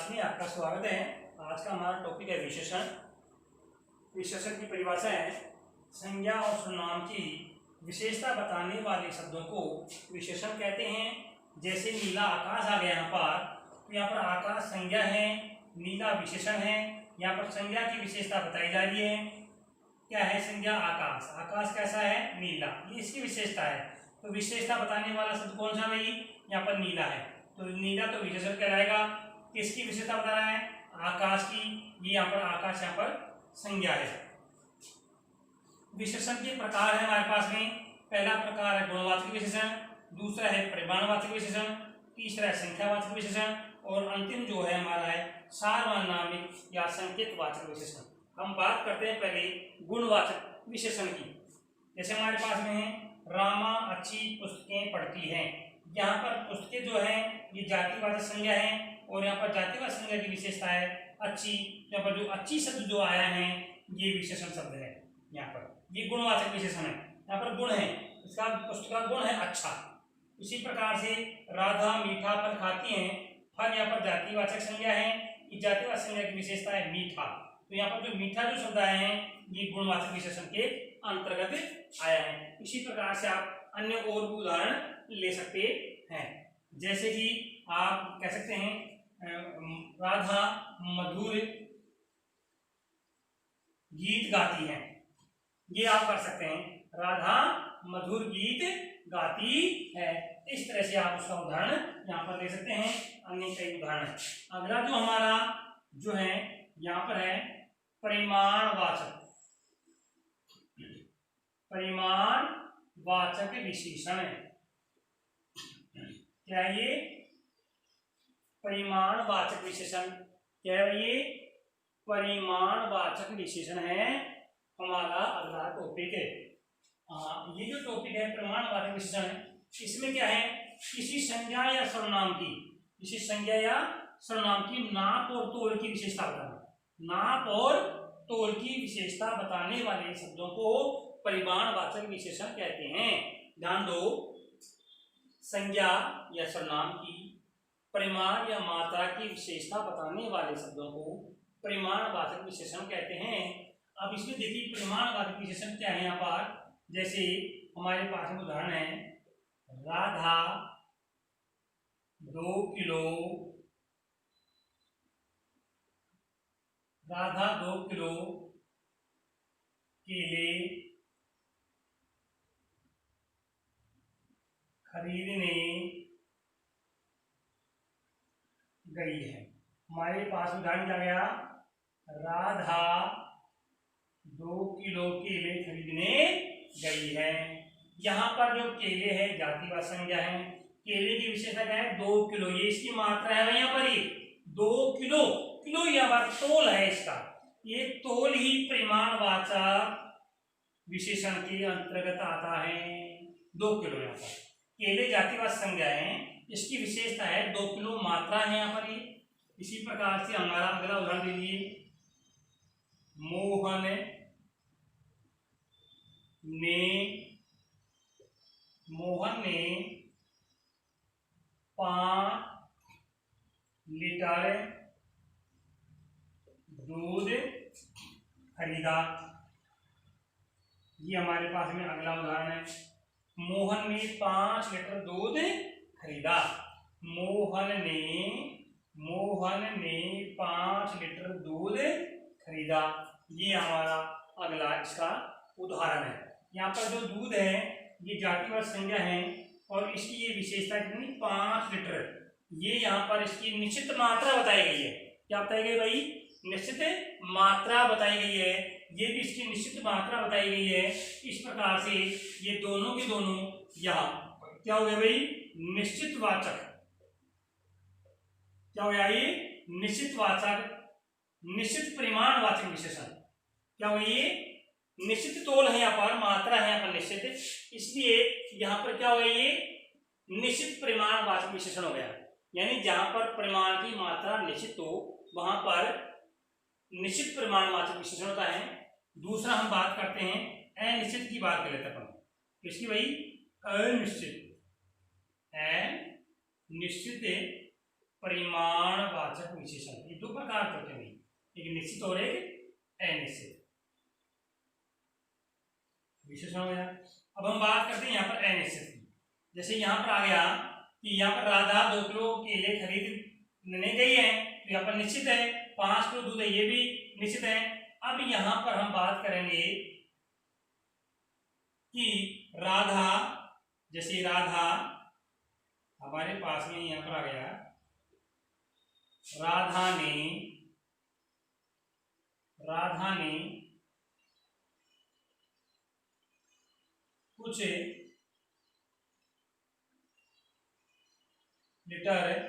Class में आपका स्वागत है। आज का हमारा टॉपिक है विशेषण। विशेषण की परिभाषा है संज्ञा और सर्वनाम की विशेषता बताने वाले शब्दों को विशेषण कहते हैं। जैसे नीला आकाश आ गया यहाँ पर, तो यहाँ पर आकाश संज्ञा है, नीला विशेषण है। यहाँ पर संज्ञा की विशेषता बताई जा रही है। क्या है संज्ञा? आकाश। आकाश कैसा है? नीला, ये इसकी विशेषता है। तो विशेषता बताने वाला शब्द कौन सा भाई? यहाँ पर नीला है, तो नीला तो विशेषण कहलाएगा। किसकी विशेषता बता रहा है? आकाश की। ये यहाँ पर आकाश यहाँ पर संज्ञा है। विशेषण के प्रकार है हमारे पास में। पहला प्रकार है गुणवाचक विशेषण, दूसरा है परिमाणवाचक विशेषण, तीसरा है संख्यावाचक विशेषण और अंतिम जो है हमारा है सार्वनामिक या संकेतवाचक विशेषण। हम बात करते हैं पहले गुणवाचक विशेषण की। जैसे हमारे पास में है रामा अच्छी पुस्तकें पढ़ती हैं। यहाँ पर पुस्तकें जो है ये जातिवाचक संज्ञा है और यहाँ पर जातिवाचक संज्ञा की विशेषता है अच्छी। यहाँ पर जो अच्छी शब्द जो आया है ये विशेषण शब्द है। यहाँ पर ये गुणवाचक विशेषण है। यहाँ पर गुण है, इसका पुस्तक का गुण है अच्छा। इसी प्रकार से राधा मीठा फल खाती हैं। फल यहाँ पर जातिवाचक संज्ञा है, इस जातिवाचक संज्ञा की विशेषता है मीठा। तो यहाँ पर जो मीठा जो शब्द आए हैं ये गुणवाचक विशेषण के अंतर्गत आया है। इसी प्रकार से आप अन्य और भी उदाहरण ले सकते हैं। जैसे कि आप कह सकते हैं राधा मधुर गीत गाती है। ये आप कर सकते हैं, राधा मधुर गीत गाती है। इस तरह से आप उसका उदाहरण यहाँ पर ले सकते हैं। अन्य कई उदाहरण। अगला जो हमारा जो है यहाँ पर है परिमाणवाचक। परिमाणवाचक विशेषण है। क्या है ये? परिमाणवाचक विशेषण। क्या है ये? परिमाणवाचक विशेषण है हमारा अगला टॉपिक है। ये जो टॉपिक है परिमाणवाचक विशेषण, इसमें क्या है? किसी संज्ञा या सर्वनाम की, किसी संज्ञा या सर्वनाम की नाप और तोल की विशेषता बताना। नाप और तोल की विशेषता बताने वाले शब्दों को परिमाणवाचक विशेषण कहते हैं। ध्यान दो, संज्ञा या सर्वनाम की परिमाण या मात्रा की विशेषता बताने वाले शब्दों को परिमाणवाचक विशेषण कहते हैं। अब इसमें देखिए परिमाणवाचक विशेषण क्या है यहाँ पर। जैसे हमारे पास में उदाहरण है राधा 2 किलो, राधा 2 किलो केले खरीदने गई है। हमारे पास उदाहरण क्या गया? राधा 2 किलो केले खरीदने गई है। यहाँ पर जो केले है जातिवाचक संज्ञा है। केले की विशेषता क्या है? 2 किलो, ये इसकी मात्रा है। यहाँ पर ये 2 किलो, किलो यहाँ पर तोल है इसका। ये तोल ही परिमाणवाचक विशेषण के अंतर्गत आता है। 2 किलो यहाँ पर केले जातिवाचक संज्ञा है, इसकी विशेषता है 2 किलो मात्रा है यहाँ पर ये। इसी प्रकार से हमारा अगला उदाहरण लीजिए मोहन ने 5 लीटर दूध खरीदा। ये हमारे पास में अगला उदाहरण है। मोहन ने 5 लीटर दूध खरीदा। मोहन ने 5 लीटर दूध खरीदा। ये हमारा अगला इसका उदाहरण है। यहाँ पर जो दूध है ये जातिवाचक संज्ञा है और इसकी ये विशेषता कितनी? 5 लीटर। ये यहाँ पर इसकी निश्चित मात्रा बताई गई है। क्या बताई गई भाई? निश्चित मात्रा बताई गई है। ये भी इसकी निश्चित मात्रा बताई गई है। इस प्रकार से ये दोनों के दोनों यहाँ क्या हो गया भाई? निश्चित वाचक। क्या हो गया ये? निश्चित वाचक, निश्चित परिमाणवाचक विशेषण। क्या हो गया ये? निश्चित तोल है यहाँ पर, मात्रा है यहाँ पर निश्चित, इसलिए यहाँ पर क्या हो गया? ये निश्चित परिमाणवाचक विशेषण हो गया। यानी जहां पर परिमाण की मात्रा निश्चित हो वहां पर निश्चित परिमाणवाचक विशेषण होता है। दूसरा हम बात करते हैं अनिश्चित की बात कर लेते हैं। किसकी भाई? अनिश्चित। अनिश्चित परिमाणवाचक विशेषण। ये दो प्रकार के होते हैं, एक निश्चित और एक अनिश्चित विशेषण हो गया। अब हम बात करते हैं यहाँ पर अनिश्चित की। जैसे यहाँ पर आ गया कि यहाँ पर राधा 2 किलो केले खरीदने गई है, तो यहाँ पर निश्चित है। 5 किलो दूध है, ये भी निश्चित है। अब यहाँ पर हम बात करेंगे कि राधा, जैसे राधा हमारे पास में यहाँ पर आ गया, राधा ने कुछ लीटर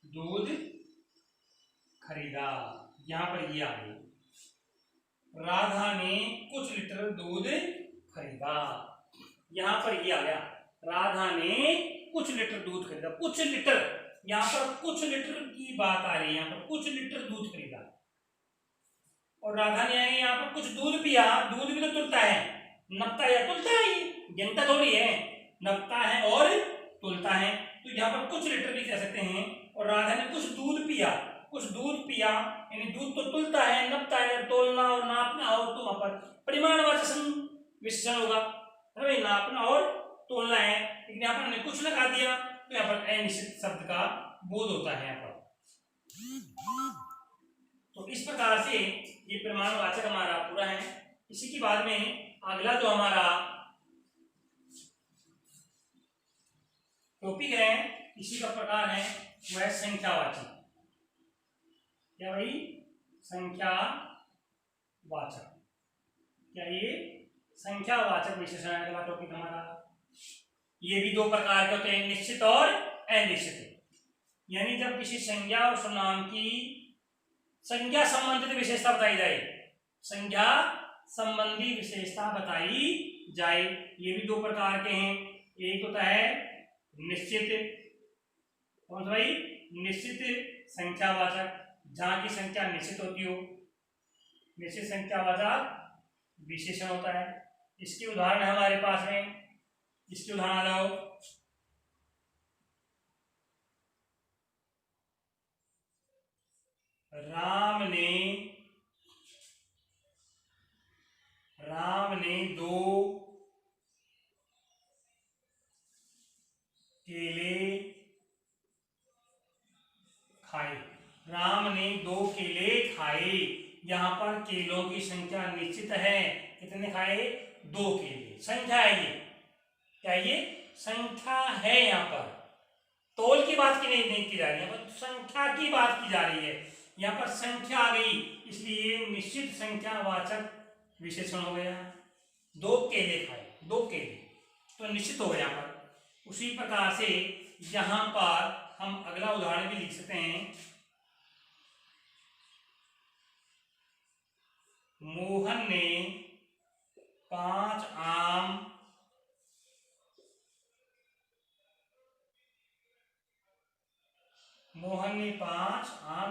दूध खरीदा। यहां पर ये आ गई, राधा ने कुछ लीटर दूध खरीदा। यहां पर ये आ गया, राधा ने कुछ लीटर दूध खरीदा। कुछ लीटर, यहां पर कुछ लीटर की बात आ रही है, यहां पर कुछ लीटर दूध खरीदा और राधा ने यहाँ पर कुछ दूध पिया। दूध भी तो तुलता है, नपता है या तुलता है, ये गिनता थोड़ी है, नपता है और तुलता है। तो यहाँ पर कुछ लीटर भी कह सकते हैं। और राधा ने कुछ दूध पिया, कुछ दूध पिया यानी दूध तो तुलता है, नपता है, तोलना और नापना हो तो वहां पर परिमाणवाचक विशेषण होगा, है भाई, नापना और तोलना है। लेकिन यहाँ पर हमने कुछ लगा दिया तो यहाँ पर अनिश्चित शब्द का बोध होता है यहाँ पर। तो इस प्रकार से ये परिमाणवाचक हमारा पूरा है। इसी के बाद में अगला जो हमारा टॉपिक है, इसी का प्रकार है, वह संख्यावाचक। क्या भाई? संख्यावाचक। क्या ये संख्यावाचक विशेषण है अगला टॉपिक हमारा। ये भी दो प्रकार के होते हैं, निश्चित और अनिश्चित। यानी जब किसी संज्ञा और सर्वनाम की संज्ञा संबंधित विशेषता बताई जाए, संज्ञा संबंधी विशेषता बताई जाए, ये भी दो प्रकार के हैं। एक होता है निश्चित, कौन सा भाई? निश्चित संख्यावाचक, जहां की संख्या निश्चित होती हो, निश्चित संख्यावाचक विशेषण होता है। इसके उदाहरण है हमारे पास में, इसके उदाहरण आ जाओ। राम ने 2 केले खाए। राम ने 2 केले खाए। यहां पर केलों की संख्या निश्चित है, कितने खाए? 2 केले, संख्या है ये। क्या ये संख्या है? यहाँ पर तोल की बात की नहीं की जा रही है, पर संख्या की बात की जा रही है। यहाँ पर संख्या आ गई, इसलिए निश्चित संख्यावाचक विशेषण हो गया। 2 केले खाए, 2 केले तो निश्चित हो गया यहाँ पर। उसी प्रकार से यहाँ पर हम अगला उदाहरण भी लिख सकते हैं। मोहन ने 5 आम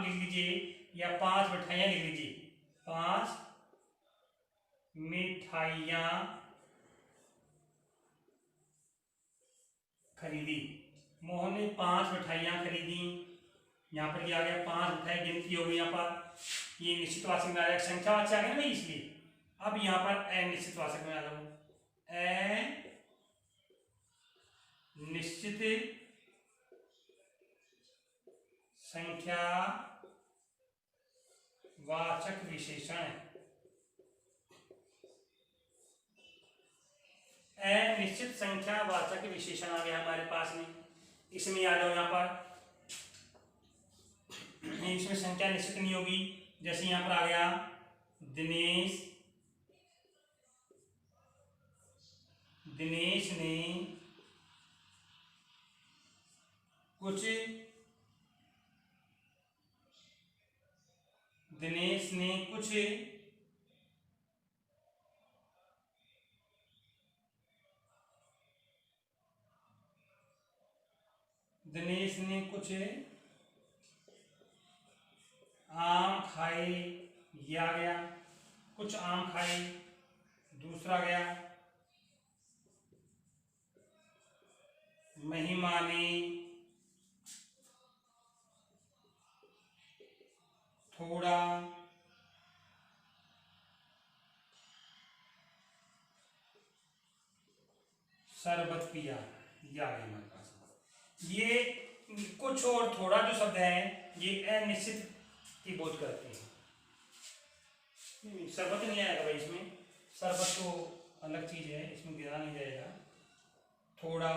लिख लीजिए या 5 मिठाइयां लिख लीजिए। 5 मिठाइयां खरीदी। मोहन ने 5 मिठाइयां खरीदी। यहाँ पर क्या आ गया? 5 मिठाई गिनती हो गई। यहाँ पर ये निश्चितवाचक में आ जाएगा, संख्यावाचक आ गया ना, इसलिए। अब यहाँ पर अनिश्चितवाचक में आ जाओ। निश्चित संख्यावाचक विशेषण। अनिश्चित संख्यावाचक विशेषण आ गया हमारे पास में। इसमें आ जाओ यहाँ पर, इसमें संख्या निश्चित नहीं होगी। जैसे यहाँ पर आ गया, दिनेश ने कुछ आम खाए। ये आ गया, कुछ आम खाए। दूसरा गया, महिमा ने शरबत पिया, या है हमारे पास। ये कुछ और थोड़ा जो शब्द है ये अनिश्चित की बोध करते हैं। शरबत नहीं आएगा भाई इसमें, शरबत तो अलग चीज है, इसमें गिरा नहीं जाएगा। थोड़ा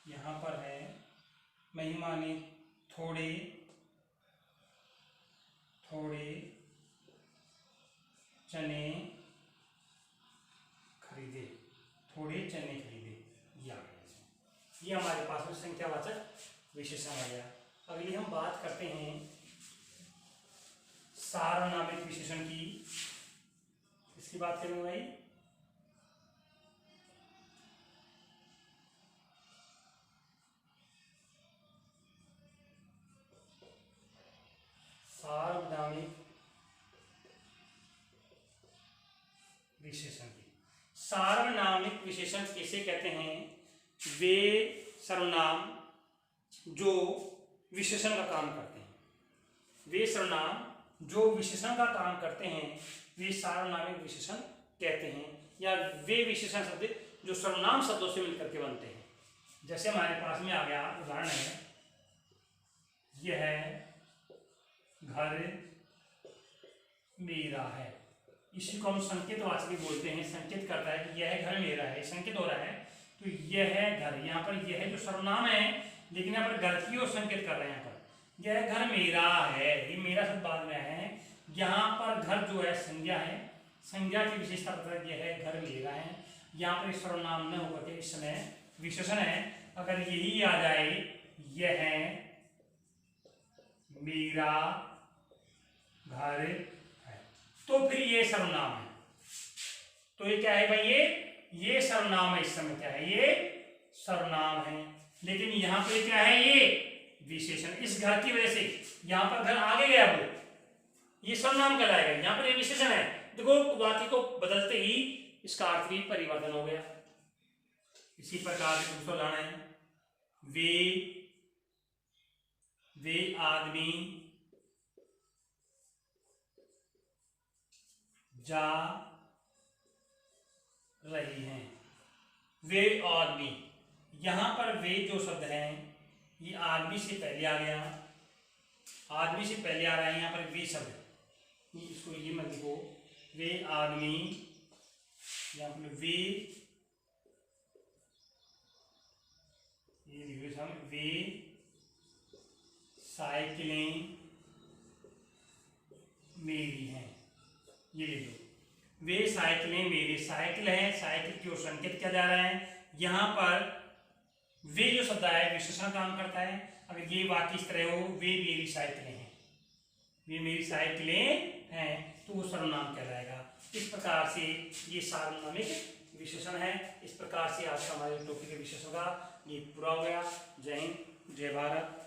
यहाँ पर है, महिमानी थोड़े, थोड़े चने खरीदे, थोड़े चने खरीदे, ये हमारे पास में संख्यावाचक विशेषण आ गया। अगली हम बात करते हैं सार्वनामिक विशेषण की। इसकी बात करेंगे भाई। सार्वनामिक विशेषण की, सार्वनामिक विशेषण किसे कहते हैं? वे सर्वनाम जो विशेषण का काम करते हैं, वे सर्वनाम जो विशेषण का काम करते हैं वे सार्वनामिक विशेषण कहते हैं, या वे विशेषण शब्द जो सर्वनाम शब्दों से मिलकर के बनते हैं। जैसे हमारे पास में आ गया उदाहरण है, यह घर मेरा है। इसी को हम संकेतवाचक भी बोलते हैं, संकेत करता है कि यह घर मेरा है, संकेत हो रहा है। तो यह घर, यहाँ पर यह जो सर्वनाम है लेकिन यहाँ पर घर की ओर संकेत कर रहे हैं। यहाँ पर यह घर मेरा है, ये मेरा शब्द बाद में है। यहाँ पर घर जो है संज्ञा है, संज्ञा की विशेषता पता है, यह घर मेरा है। यहाँ पर सर्वनाम न होकर के इस समय विशेषण है। अगर यही आ जाए, यह मेरा घर है, तो फिर ये सर्वनाम है। तो ये क्या है भाई? ये सर्वनाम है। इस समय क्या है? ये सर्वनाम है। लेकिन यहाँ पे क्या है? ये विशेषण। इस घर की वजह से यहाँ पर घर आगे गया, वो ये सर्वनाम कहलाएगा। यहाँ पर ये विशेषण है। देखो वाक्य को बदलते ही इसका अर्थ भी परिवर्तन हो गया। इसी प्रकार से दूसरा उदाहरण है, वे आदमी जा रही हैं। वे आदमी, यहां पर वे जो शब्द है ये आदमी से पहले आ गया, आदमी से पहले आ रहा है। यहाँ पर वे शब्द, इसको ये मत लिखो, वे आदमी, यहाँ पर वे, ये लिखो हम, वे साइकिलें मेरी हैं, ये ले लो। वे साइकिलें मेरी, साइकिल है, साइकिल की ओर संकेत किया जा रहा है। यहाँ पर वे जो शब्द है विशेषण काम करता है। अगर ये वाक्य इस तरह हो, वे मेरी साइकिलें हैं, वे मेरी साइकिलें हैं, तो वो सर्वनाम कहलाएगा। इस प्रकार से ये सार्वनामिक विशेषण है। इस प्रकार से आज का हमारे टॉपिक के विशेषण का ये पूरा हो गया। जय हिंद, जय भारत।